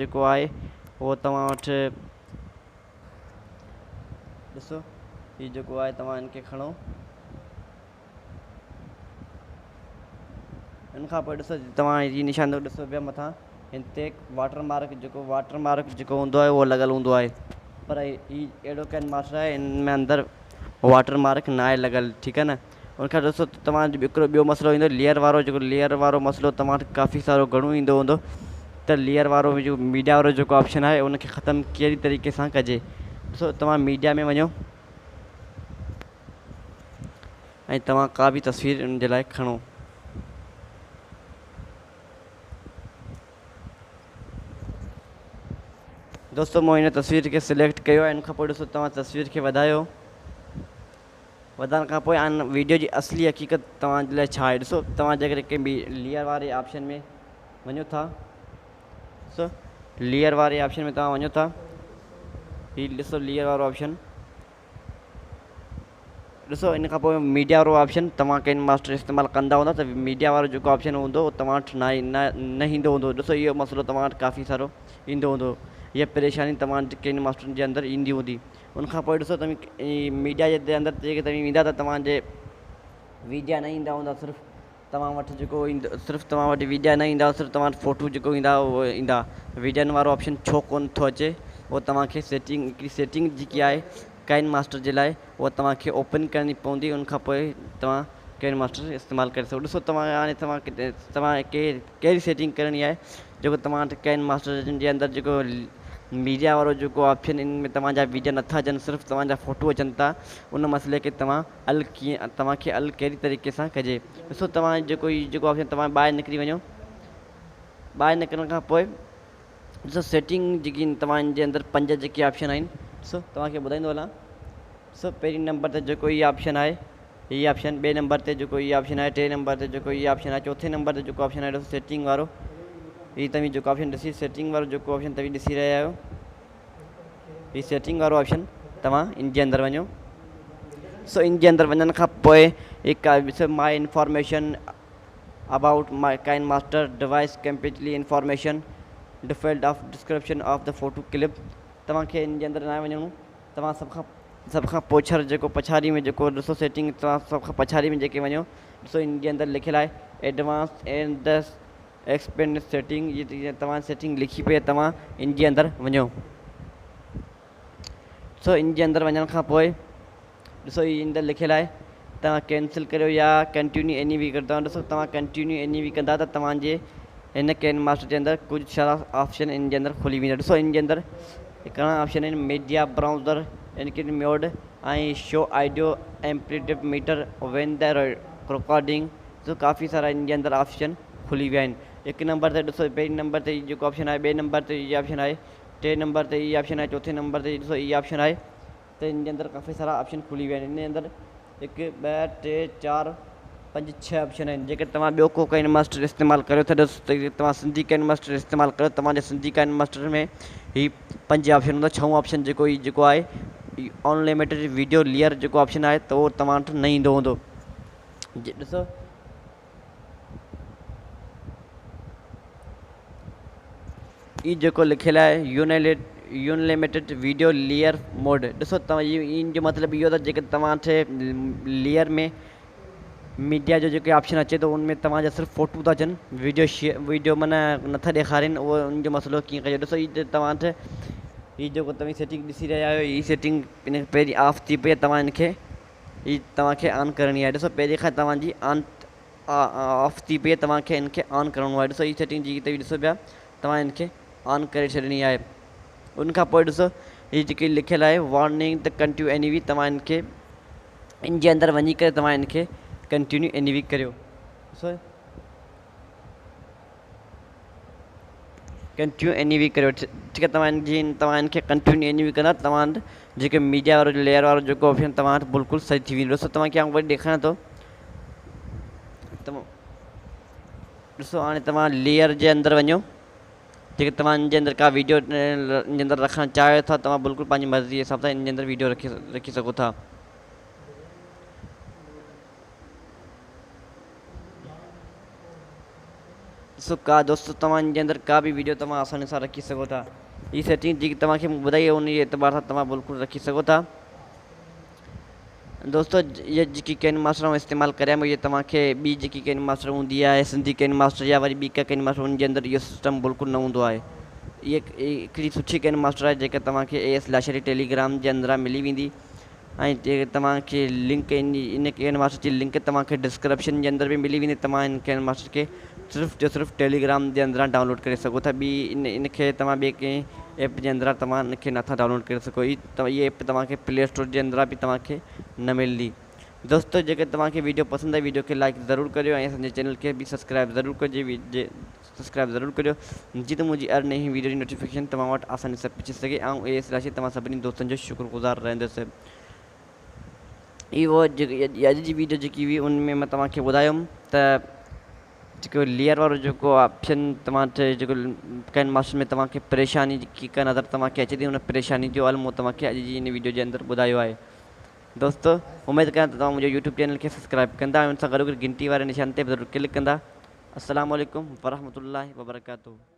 जेको आहे उहो तव्हां वटि ॾिसो हीउ जेको आहे तव्हां हिन खे खणो इन खां पोइ ॾिसो तव्हां हीउ निशान ॾिसो पिया मथां हिन ते वाटर मार्क जेको हूंदो आहे उहो लॻल हूंदो आहे पर हीउ अहिड़ो क़ाइन मास्टर आहे हिन में अंदरि वाटर मार्क न आहे लॻल ठीकु आहे न उनखां ॾिसो तव्हांजो हिकिड़ो ॿियो मसइलो ईंदो लेयर वारो जेको लेयर वारो मसइलो तव्हां वटि काफ़ी सारो घणो ईंदो हूंदो त लेयर वारो जो मीडिया वारो जेको ऑप्शन आहे उनखे ख़तमु कहिड़ी तरीक़े सां कजे ॾिसो तव्हां मीडिया में वञो ऐं तव्हां का बि तस्वीर उन जे लाइ खणो दोस्तों मैं इन तस्वीर के सिलेक्ट कयो आहे इन खां पोइ ॾिसो तव्हां तस्वीर खे वधायो वधाइण खां पोइ वीडियो जी असली हक़ीक़त तव्हांजे लाइ छा आहे ॾिसो तव्हां जेकॾहिं कंहिं बि लेयर वारे ऑप्शन में वञो था ॾिसो लेयर वारे ऑप्शन में तव्हां वञो था हीउ ॾिसो लेयर वारो ऑप्शन ॾिसो इन खां पोइ मीडिया वारो ऑप्शन तव्हां क़ाइन मास्टर इस्तेमालु कंदा हूंदा त मीडिया वारो जेको ऑप्शन हूंदो उहो तव्हां वटि न ईंदो हूंदो ॾिसो इहो मसइलो तव्हां वटि काफ़ी सारो ईंदो हूंदो इहा परेशानी तव्हां क़ाइन मास्टर जे अंदरि ईंदी हूंदी उनखां पोइ ॾिसो तव्हां मीडिया जे अंदरि जेके तव्हां ईंदा त तव्हांजे वीडिया न ईंदा हूंदा सिर्फ़ु तव्हां वटि जेको सिर्फ़ु तव्हां वटि वीडिया न ईंदा सिर्फ़ु तव्हां वटि फ़ोटू जेको ईंदा उहो ईंदा वीडियनि वारो ऑप्शन छो कोन थो अचे उहो तव्हांखे हिकिड़ी सेटिंग जेकी आहे क़ाइन मास्टर जे लाइ उहा तव्हांखे ओपन करणी पवंदी उनखां पोइ तव्हां क़ाइन मास्टर इस्तेमालु करे सघो ॾिसो तव्हां हाणे तव्हां कहिड़ी सेटिंग करणी आहे जेको तव्हां वटि क़ाइन मास्टर जे अंदरि जेको मीडिया वारो जेको ऑप्शन इन में तव्हांजा वीडियो नथा अचनि सिर्फ़ु तव्हांजा फ़ोटो अचनि था उन मसइले खे तव्हांखे हल कहिड़ी तरीक़े सां कजे ॾिसो तव्हां जेको ऑप्शन तव्हां ॿाहिरि निकिरी वञो ॿाहिरि निकिरण खां पोइ ॾिसो सेटिंग जेकी तव्हांजे अंदरि 5 जेके ऑप्शन आहिनि ॾिसो तव्हांखे ॿुधाईंदो हलां ॾिसो पहिरीं नंबर ते जेको हीउ ऑप्शन आहे हीउ ऑप्शन ॿिए नंबर ते जेको हीउ ऑप्शन आहे 3 नंबर ते जेको हीउ ऑप्शन आहे चौथे नंबर ते जेको ऑप्शन आहे ॾिसो सेटिंग वारो हीउ तव्हां जेको ऑप्शन ॾिसी सेटिंग वारो जेको ऑप्शन तव्हां ॾिसी रहिया आहियो हीउ सेटिंग वारो ऑप्शन तव्हां इन जे अंदरि वञो सो इन जे अंदरि वञण खां पोइ हिकु my information about my KineMaster device completely information default of description of the photo clip तव्हांखे इन जे अंदरि न वञिणो तव्हां सभ खां पोछर जेको पछाड़ी में जेको ॾिसो सेटिंग तव्हां सभ खां पछाड़ी में जेके वञो ॾिसो इन जे अंदरि लिखियलु आहे advance and the expand setting ये तव्हां सेटिंग लिखी पे तव्हां इन जे अंदरि वञो सो इन जे अंदरि वञण खां पोइ ॾिसो हीउ इन अंदरि लिखियलु आहे तव्हां कैंसिल करियो या कंटिन्यू एनी वी कंदा ॾिसो तव्हां कंटिन्यू एनी वी कंदा त तव्हांजे हिन क़ाइन मास्टर जे अंदरि कुझु सारा ऑप्शन इन जे अंदरि खुली वेंदा ॾिसो इन जे अंदरि घणा ऑप्शन आहिनि मीडिया ब्राउज़र इनक्रिप्ट मोड ऐं show audio amplitude meter when the recording सो काफ़ी सारा इन जे अंदरि ऑप्शन खुली विया आहिनि हिकु नंबर ते ॾिसो पहिरीं नंबर ते जेको ऑप्शन आहे ॿिए नंबर ते इहो ऑप्शन आहे 3 नंबर ते इहो ऑप्शन आहे चौथे नंबर ते ॾिसो इहो ऑप्शन आहे त इन जे अंदरि काफ़ी सारा ऑप्शन खुली विया आहिनि इन जे अंदरि 1 2 3 4 5 6 ऑप्शन आहिनि जेके तव्हां ॿियो को क़ाइन मास्टर इस्तेमालु करियो था ॾिसो तव्हां सिंधी क़ाइन मास्टर इस्तेमालु करियो तव्हांजे सिंधी क़ाइन मास्टर में हीउ 5 ऑप्शन हूंदो 6 ऑप्शन जेको आहे अनलिमिटेड वीडियो लेयर जेको ऑप्शन आहे त उहो तव्हां वटि न ईंदो हूंदो ॾिसो ई जेको लिखियलु आहे यूनलिमिटेड वीडियो लेयर मोड ॾिसो तव्हां इन जो मतिलबु इहो त जेके तव्हांखे लेयर में मीडिया जो जेके ऑप्शन अचे थो उनमें तव्हांजा सिर्फ़ु फ़ोटू था अचनि वीडियो माना नथा ॾेखारीनि उहो उनजो मसइलो कीअं कजे ॾिसो हीउ तव्हां वटि हीउ जेको तव्हां सेटिंग ॾिसी रहिया आहियो हीअ सेटिंग इन पहिरीं ऑफ थी पई तव्हां हिनखे हीअ तव्हांखे ऑन करणी आहे ॾिसो पहिरीं खां तव्हांजी ऑफ थी पई तव्हांखे हिनखे ऑन करिणो आहे ॾिसो हीअ सेटिंग जेकी तव्हां ॾिसो पिया तव्हां हिनखे ऑन करे छॾणी आहे उनखां पोइ ॾिसो हीअ जेकी लिखियलु आहे warning the continue anyway तव्हां हिनखे इन जे अंदरि वञी करे तव्हां हिनखे कंटिन्यू एनी वी करियो ॾिसो कंटिन्यू एनी वी करियो ठीकु आहे तव्हां हिनखे कंटिन्यू एनी वी कंदा तव्हां जेके मीडिया वारो लेयर वारो जेको ऑप्शन तव्हां वटि बिल्कुलु सही थी वेंदो ॾिसो तव्हांखे आउं वरी ॾेखारियां थो ॾिसो हाणे तव्हां लेयर जे अंदरि वञो जेके तव्हांजे अंदरि का वीडियो जे अंदरि रखणु चाहियो था तव्हां बिल्कुलु पंहिंजी मर्ज़ी जे हिसाब सां इन जे अंदरि वीडियो रखी सघो था। ॾिसो का दोस्तो तव्हांजे अंदरि का बि वीडियो तव्हां आसानी सां रखी सघो था। हीअ सेटिंग जेकी तव्हांखे मूं ॿुधाई आहे उन जे एतबार सां तव्हां बिल्कुलु रखी सघो था। दोस्तो इहा जेकी क़ाइन मास्टर ऐं इस्तेमालु करियां इहे तव्हांखे ॿी जेकी क़ाइन मास्टर हूंदी आहे सिंधी क़ाइन मास्टर या वरी ॿी का क़ाइन मास्टर उन जे अंदरि इहो सिस्टम बिल्कुलु न हूंदो आहे। इहा हिकिड़ी सुठी क़ाइन मास्टर आहे जेका तव्हांखे लाशरी टेलीग्राम जे अंदरां मिली वेंदी ऐं जेके तव्हांखे लिंक इन क़ाइन मास्टर जी लिंक तव्हांखे डिस्क्रिप्शन जे अंदरि बि मिली वेंदी। तव्हां इन क़ाइन मास्टर खे सिर्फ़ु जो सिर्फ़ु टेलीग्राम जे अंदरां डाउनलोड करे सघो था। ॿी इनखे तव्हां ॿिए कंहिं ऐप जे अंदरां तव्हां इनखे नथा डाउनलोड करे सघो। इहा ऐप तव्हांखे प्ले स्टोर जे अंदरां बि तव्हांखे न मिलंदी। दोस्तो जेके तव्हांखे वीडियो पसंदि आई वीडियो खे लाइक ज़रूरु करियो ऐं असांजे चैनल खे बि सब्सक्राइब ज़रूरु करियो सब्सक्राइब ज़रूरु करियो जीअं त मुंहिंजी हर नई वीडियो जी नोटिफिकेशन तव्हां वटि आसानी सां पहुची सघे ऐं लाशरी तव्हां सभिनी दोस्तनि जो शुक्रगुज़ार रहंदुसि। इहो अॼु जी वीडियो जेकी हुई उन में मां तव्हांखे ॿुधायुमि त जेको लेयर वारो जेको ऑप्शन तव्हांखे जेको क़ाइन मास्टर में तव्हांखे परेशानी जेकी का नज़र तव्हांखे अचे थी उन परेशानी जो हल मूं तव्हांखे अॼु जी इन वीडियो जे अंदरि ॿुधायो आहे। दोस्तो उमेदु कयां त तव्हां मुंहिंजो यूट्यूब चैनल खे सब्सक्राइब कंदा ऐं उन सां गॾु घंटी वारे निशान ते बि ज़रूरु क्लिक कंदा। अस्सलाम वालेकुम वरहमतुल्लाहि वबरकातुहू।